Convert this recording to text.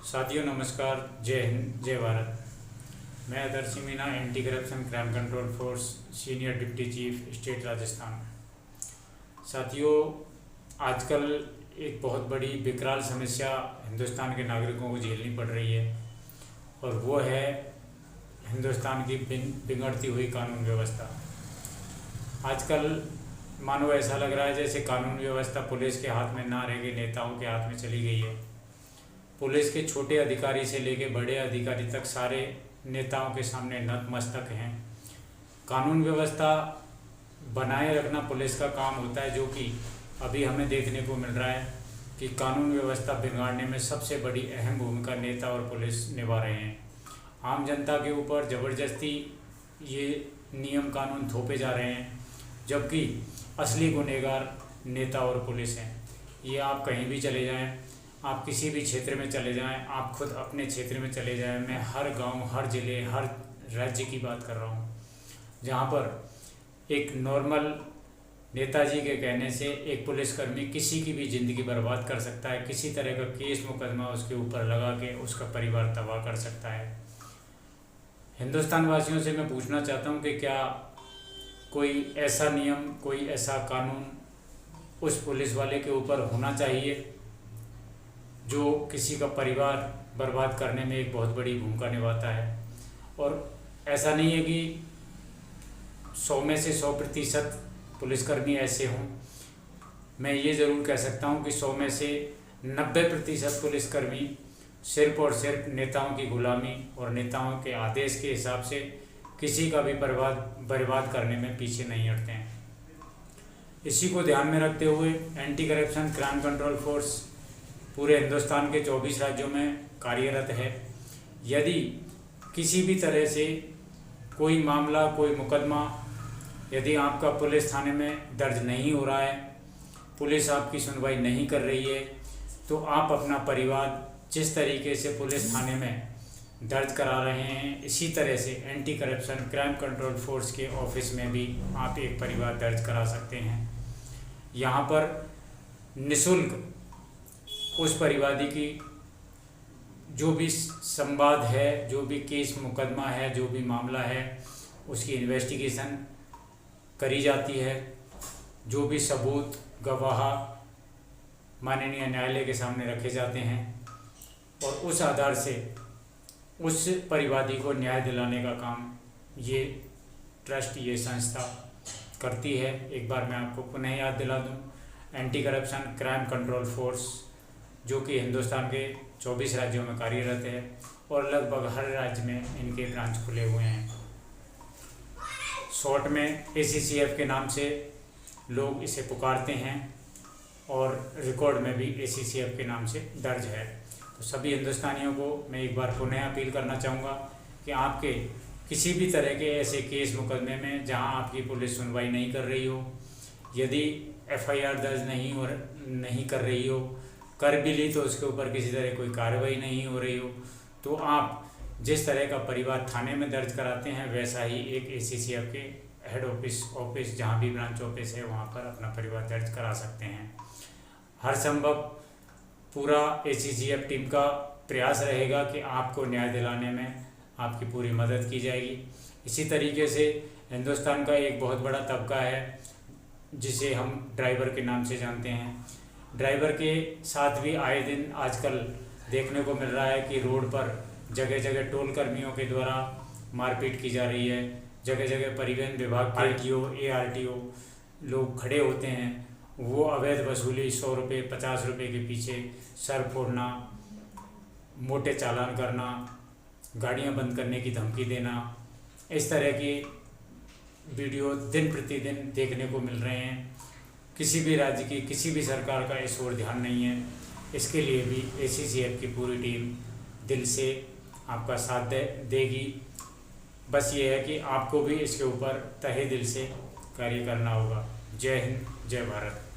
साथियों नमस्कार, जय हिंद, जय भारत। मैं Adarshi Meena, anti corruption crime control force senior deputy chief state Rajasthan. साथियों, आजकल एक बहुत बड़ी विकराल समस्या हिंदुस्तान के नागरिकों को झेलनी पड़ रही है और वो है हिंदुस्तान की बिगड़ती हुई कानून व्यवस्था। आजकल मानो ऐसा लग रहा है जैसे कानून व्यवस्था पुलिस के हाथ में ना रह गई, नेताओं के हाथ में चली गई है। पुलिस के छोटे अधिकारी से लेकर बड़े अधिकारी तक सारे नेताओं के सामने नतमस्तक हैं। कानून व्यवस्था बनाए रखना पुलिस का काम होता है, जो कि अभी हमें देखने को मिल रहा है कि कानून व्यवस्था बिगाड़ने में सबसे बड़ी अहम भूमिका नेता और पुलिस निभा रहे हैं। आम जनता के ऊपर ज़बरदस्ती ये नियम कानून थोपे जा रहे हैं, जबकि असली गुनहगार नेता और पुलिस हैं। ये आप कहीं भी चले जाएं, आप किसी भी क्षेत्र में चले जाएं, आप खुद अपने क्षेत्र में चले जाएं, मैं हर गांव, हर ज़िले, हर राज्य की बात कर रहा हूं, जहां पर एक नॉर्मल नेताजी के कहने से एक पुलिसकर्मी किसी की भी ज़िंदगी बर्बाद कर सकता है, किसी तरह का केस मुकदमा उसके ऊपर लगा के उसका परिवार तबाह कर सकता है। हिंदुस्तान वासियों से मैं पूछना चाहता हूं कि क्या कोई ऐसा नियम, कोई ऐसा कानून उस पुलिस वाले के ऊपर होना चाहिए जो किसी का परिवार बर्बाद करने में एक बहुत बड़ी भूमिका निभाता है। और ऐसा नहीं है कि 100 में से 100% पुलिसकर्मी ऐसे हों। मैं ये ज़रूर कह सकता हूँ कि 100 में से 90% पुलिसकर्मी सिर्फ और सिर्फ नेताओं की गुलामी और नेताओं के आदेश के हिसाब से किसी का भी बर्बाद करने में पीछे नहीं हटते हैं। इसी को ध्यान में रखते हुए anti corruption crime control force पूरे हिंदुस्तान के 24 राज्यों में कार्यरत है। यदि किसी भी तरह से कोई मामला, कोई मुकदमा यदि आपका पुलिस थाने में दर्ज नहीं हो रहा है, पुलिस आपकी सुनवाई नहीं कर रही है, तो आप अपना परिवार जिस तरीके से पुलिस थाने में दर्ज करा रहे हैं, इसी तरह से anti corruption crime control force के ऑफिस में भी आप एक परिवार दर्ज करा सकते हैं। यहाँ पर निःशुल्क उस परिवादी की जो भी संवाद है, जो भी केस मुकदमा है, जो भी मामला है, उसकी इन्वेस्टिगेशन करी जाती है। जो भी सबूत, गवाह माननीय न्यायालय के सामने रखे जाते हैं और उस आधार से उस परिवादी को न्याय दिलाने का काम ये ट्रस्ट, ये संस्था करती है। एक बार मैं आपको पुनः याद दिला दूं, anti corruption crime control force जो कि हिंदुस्तान के 24 राज्यों में कार्यरत है और लगभग हर राज्य में इनके ब्रांच खुले हुए हैं। शॉर्ट में ACCF के नाम से लोग इसे पुकारते हैं और रिकॉर्ड में भी ACCF के नाम से दर्ज है। तो सभी हिंदुस्तानियों को मैं एक बार पुनः अपील करना चाहूँगा कि आपके किसी भी तरह के ऐसे केस मुकदमे में जहां आपकी पुलिस सुनवाई नहीं कर रही हो, यदि FIR दर्ज नहीं कर रही हो, कर भी ली तो उसके ऊपर किसी तरह कोई कार्रवाई नहीं हो रही हो, तो आप जिस तरह का परिवार थाने में दर्ज कराते हैं, वैसा ही एक ACCF के हेड ऑफिस जहां भी ब्रांच ऑफिस है वहां पर अपना परिवार दर्ज करा सकते हैं। हर संभव पूरा ACCF टीम का प्रयास रहेगा कि आपको न्याय दिलाने में आपकी पूरी मदद की जाएगी। इसी तरीके से हिंदुस्तान का एक बहुत बड़ा तबका है जिसे हम ड्राइवर के नाम से जानते हैं। ड्राइवर के साथ भी आए दिन आजकल देखने को मिल रहा है कि रोड पर जगह जगह टोल कर्मियों के द्वारा मारपीट की जा रही है। जगह जगह परिवहन विभाग के RTO, ARTO लोग खड़े होते हैं, वो अवैध वसूली 100 रुपये, 50 रुपये के पीछे सर फोड़ना, मोटे चालान करना, गाड़ियां बंद करने की धमकी देना, इस तरह की वीडियो दिन प्रतिदिन देखने को मिल रहे हैं। किसी भी राज्य की, किसी भी सरकार का इस ओर ध्यान नहीं है। इसके लिए भी ACCF की पूरी टीम दिल से आपका साथ देगी। बस ये है कि आपको भी इसके ऊपर तहे दिल से कार्य करना होगा। जय हिंद, जय भारत।